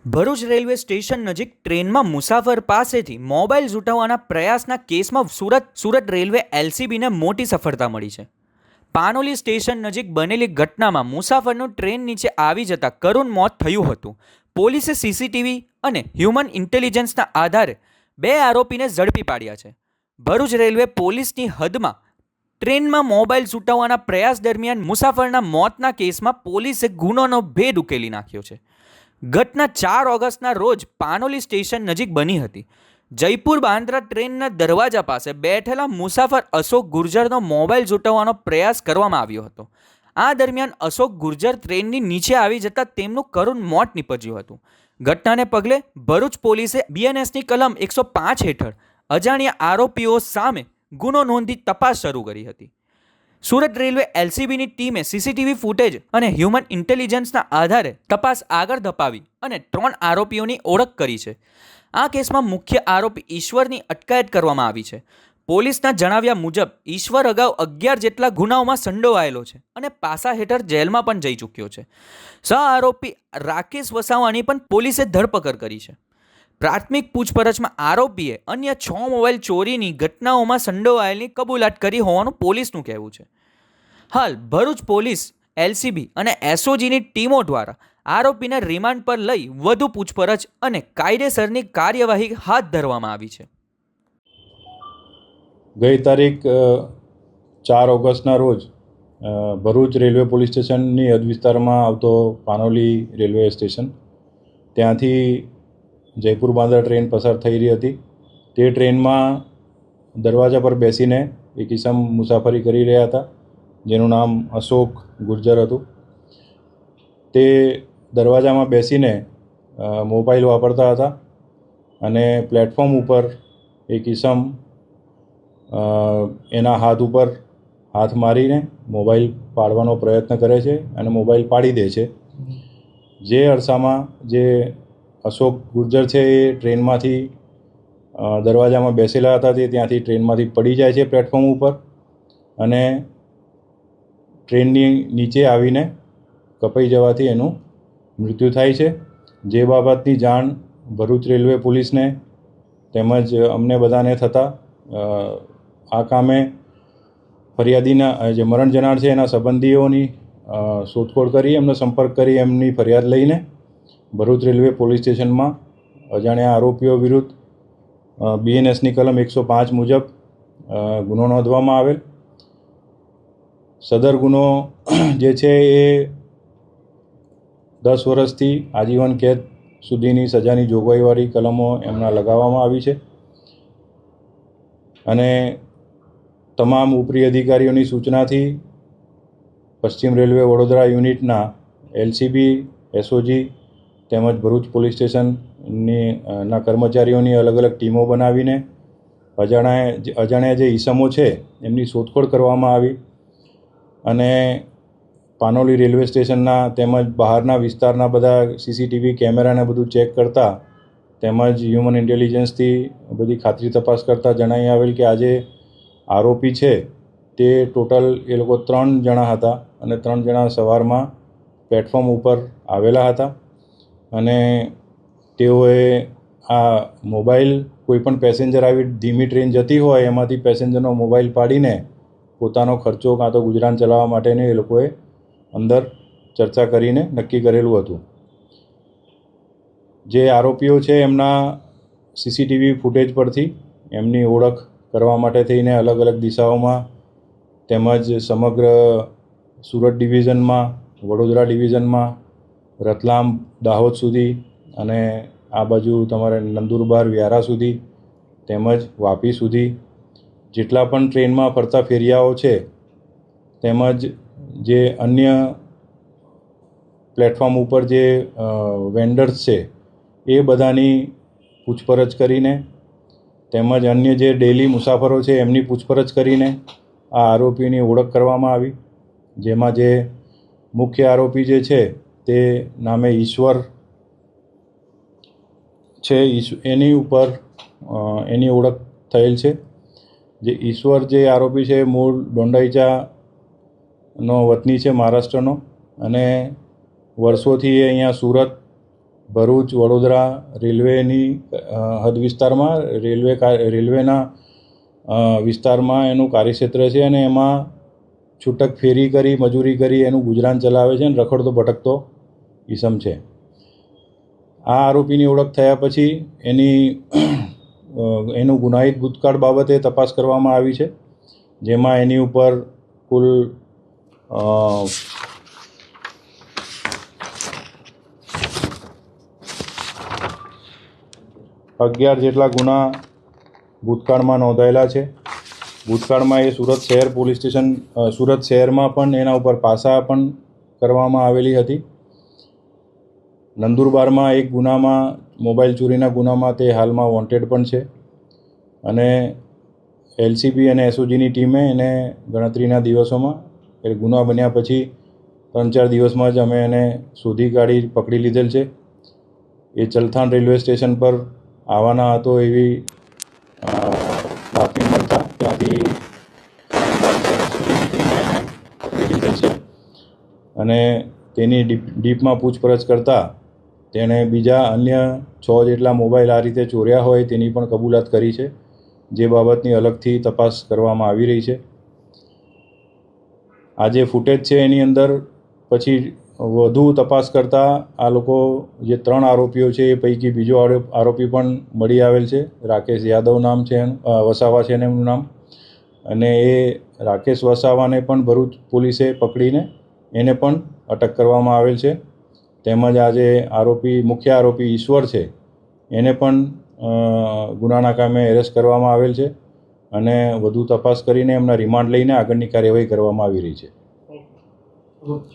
Bharuch railway station નજીક ટ્રેનમાં મુસાફર પાસેથી મોબાઈલ ઝૂંટવવાના પ્રયાસના કેસમાં સુરત રેલવે એલસીબીને મોટી સફળતા મળી છે. પાનોલી સ્ટેશન નજીક બનેલી ઘટનામાં મુસાફરનું ટ્રેન નીચે આવી જતા કરુણ મોત થયું હતું. પોલીસે સીસીટીવી અને હ્યુમન ઇન્ટેલિજન્સના આધારે 2 આરોપીને ઝડપી પાડ્યા છે. ભરૂચ રેલવે પોલીસની હદમાં ટ્રેનમાં મોબાઈલ ઝૂંટવવાના પ્રયાસ દરમિયાન મુસાફરના મોતના કેસમાં પોલીસે ગુનોનો ભેદ ઉકેલી નાખ્યો છે. ઘટના 4 ઓગસ્ટના રોજ પાનોલી સ્ટેશન નજીક બની હતી. જયપુર બાંદ્રા ટ્રેનના દરવાજા પાસે બેઠેલા મુસાફર અશોક ગુર્જરનો મોબાઈલ ઝૂંટવવાનો પ્રયાસ કરવામાં આવ્યો હતો. આ દરમિયાન અશોક ગુર્જર ટ્રેનની નીચે આવી જતાં તેમનું કરુણ મોત નીપજ્યું હતું. ઘટનાને પગલે ભરૂચ પોલીસે બીએનએસની કલમ 105 હેઠળ અજાણ્યા આરોપીઓ સામે ગુનો નોંધી તપાસ શરૂ કરી હતી. સુરત રેલવે એલસીબીની ટીમે સીસીટીવી ફૂટેજ અને હ્યુમન ઇન્ટેલિજન્સના આધારે તપાસ આગળ ધપાવી અને 3 આરોપીઓની ઓળખ કરી છે. આ કેસમાં મુખ્ય આરોપી ઈશ્વરની અટકાયત કરવામાં આવી છે. પોલીસના જણાવ્યા મુજબ ઈશ્વર અગાઉ 11 જેટલા ગુનાઓમાં સંડોવાયેલો છે અને પાસા હેઠળ જેલમાં પણ જઈ ચૂક્યો છે. સહ આરોપી રાકેશ વસાવાની પણ પોલીસે ધરપકડ કરી છે. પ્રાથમિક પૂછપરછમાં આરોપીએ અન્ય 6 મોબાઈલ ચોરીની ઘટનાઓમાં સંડોવાયેલની કબૂલાત કરી હોવાનું પોલીસનું કહેવું છે. હાલ ભરૂચ પોલીસ એલસીબી અને એસઓજીની ટીમો દ્વારા આરોપીને રિમાન્ડ પર લઈ વધુ પૂછપરછ અને કાયદેસરની કાર્યવાહી હાથ ધરવામાં આવી છે. ગઈ તારીખ 4 ઓગસ્ટના રોજ ભરૂચ રેલવે પોલીસ સ્ટેશનની હદ વિસ્તારમાં આવતો પાનોલી રેલવે સ્ટેશન ત્યાંથી જયપુર બાંદ્રા ટ્રેન પસાર થઈ રહી હતી. તે ટ્રેનમાં દરવાજા પર બેસીને એક ઈસમ મુસાફરી કરી રહ્યા હતા, જેનું નામ અશોક ગુર્જર હતું. તે દરવાજામાં બેસીને મોબાઈલ વાપરતા હતા અને પ્લેટફોર્મ ઉપર એક ઈસમ એના હાથ ઉપર હાથ મારીને મોબાઈલ પાડવાનો પ્રયત્ન કરે છે અને મોબાઈલ પાડી દે છે. જે અરસામાં જે અશોક ગુર્જર છે એ ટ્રેનમાંથી દરવાજામાં બેસેલા હતા તે ત્યાંથી ટ્રેનમાંથી પડી જાય છે પ્લેટફોર્મ ઉપર અને ટ્રેનની નીચે આવીને કપાઈ જવાથી એનું મૃત્યુ થાય છે. જે બાબતની જાણ ભરૂચ રેલવે પોલીસને તેમજ અમને બધાને થતાં આ કામે ફરિયાદીના જે મરણ જનાર છે એના સંબંધીઓની શોધખોળ કરી એમનો સંપર્ક કરી એમની ફરિયાદ લઈને ભરૂચ રેલવે પોલીસ સ્ટેશનમાં અજાણ્યા આરોપીઓ વિરુદ્ધ બીએનએસની કલમ 105 મુજબ ગુનો નોંધવામાં આવેલ. સદર ગુનો જે છે એ 10 વર્ષથી આજીવન કેદ સુધીની સજાની જોગવાઈવાળી કલમો એમના લગાવવામાં આવી છે અને તમામ ઉપરી અધિકારીઓની સૂચનાથી પશ્ચિમ રેલવે વડોદરા યુનિટના એલસીબી, એસઓજી તેમજ ભરૂચ પોલીસ સ્ટેશનના કર્મચારીઓની અલગ અલગ ટીમો બનાવીને અજાણ્યા જે ઈસમો છે એમની શોધખોળ કરવામાં આવી અને પાનોલી રેલવે સ્ટેશનના તેમજ બહારના વિસ્તારના બધા સીસીટીવી કેમેરાને બધું ચેક કરતા તેમજ હ્યુમન ઇન્ટેલિજન્સથી બધી ખાતરી તપાસ કરતાં જણાવી આવેલ કે આજે આરોપી છે તે ટોટલ એ લોકો 3 જણા હતા અને 3 જણા સવારમાં પ્લેટફોર્મ ઉપર આવેલા હતા અને તેઓએ આ મોબાઈલ કોઈપણ પેસેન્જર આવી ધીમી ટ્રેન જતી હોય એમાંથી પેસેન્જરનો મોબાઈલ પાડીને પોતાનો ખર્ચો કાં તો ગુજરાન ચલાવવા માટેને એ લોકોએ અંદર ચર્ચા કરીને નક્કી કરેલું હતું. જે આરોપીઓ છે એમના સીસીટીવી ફૂટેજ પરથી એમની ઓળખ કરવા માટે થઈને અલગ અલગ દિશાઓમાં તેમજ સમગ્ર સુરત ડિવિઝનમાં, વડોદરા ડિવિઝનમાં, રતલામ, દાહોદ સુધી અને આ બાજુ તમારે નંદુરબાર, વ્યારા સુધી તેમજ વાપી સુધી જેટલા પણ ટ્રેનમાં ફરતા ફેરિયાઓ છે તેમજ જે અન્ય પ્લેટફોર્મ ઉપર જે વેન્ડર્સ છે એ બધાની પૂછપરછ કરીને તેમજ અન્ય જે ડેલી મુસાફરો છે એમની પૂછપરછ કરીને આ આરોપીની ઓળખ કરવામાં આવી. જેમાં જે મુખ્ય આરોપી જે છે તે નામે ઈશ્વર છે, એની ઉપર એની ઓળખ થયેલ છે. જે ઈશ્વર જે આરોપી છે મૂળ દોંડાઈચાનો વતની છે, મહારાષ્ટ્રનો, અને વર્ષોથી એ અહીંયા સુરત ભરૂચ વડોદરા રેલવેની હદ વિસ્તારમાં રેલવેના વિસ્તારમાં એનું કાર્યક્ષેત્ર છે અને એમાં છૂટક ફેરી કરી મજૂરી કરી એનું ગુજરાન ચલાવે છે અને રખડતો ભટકતો ઈસમ છે. આ આરોપીની ઓળખ થયા પછી એનું ગુનાહિત ભૂતકાળ બાબતે તપાસ કરવામાં આવી છે, જેમાં એની ઉપર કુલ 11 જેટલા ગુના ભૂતકાળમાં નોંધાયેલા છે. ભૂતકાળમાં એ સુરત શહેરમાં પણ એના ઉપર પાસા પણ કરવામાં આવેલી હતી. નંદુરબારમાં એક ગુનામાં મોબાઈલ ચોરીના ગુનામાં તે હાલમાં વોન્ટેડ પણ છે અને એલસીબી અને એસઓજીની ટીમે એને ગણતરીના દિવસોમાં એ ગુના બન્યા પછી 3-4 દિવસમાં જ અમે એને શોધી કાઢી પકડી લીધેલ છે. એ ચલથાણ રેલવે સ્ટેશન પર આવવાના હતો એવી બાતમી મળતા ત્યાંથી પકડી લીધેલ છે અને તેની ડીપમાં પૂછપરછ કરતાં તેણે બીજા અન્ય 6 જેટલા મોબાઈલ આ રીતે ચોર્યા હોય તેની પણ કબૂલાત કરી છે, જે બાબતની અલગથી તપાસ કરવામાં આવી રહી છે. આ જે ફૂટેજ છે એની અંદર પછી વધુ તપાસ કરતાં આ લોકો જે 3 આરોપીઓ છે એ પૈકી બીજો આરોપી પણ મળી આવેલ છે. રાકેશ યાદવ નામ છે એનું, વસાવા છે એનું નામ, અને એ રાકેશ વસાવાને પણ ભરૂચ પોલીસે પકડીને એને પણ અટક કરવામાં આવેલ છે. તેમજ આજે મુખ્ય આરોપી ઈશ્વર છે એને પણ ગુનાના કામે એરેસ્ટ કરવામાં આવેલ છે અને વધુ તપાસ કરીને એમના રિમાન્ડ લઈને આગળની કાર્યવાહી કરવામાં આવી રહી છે.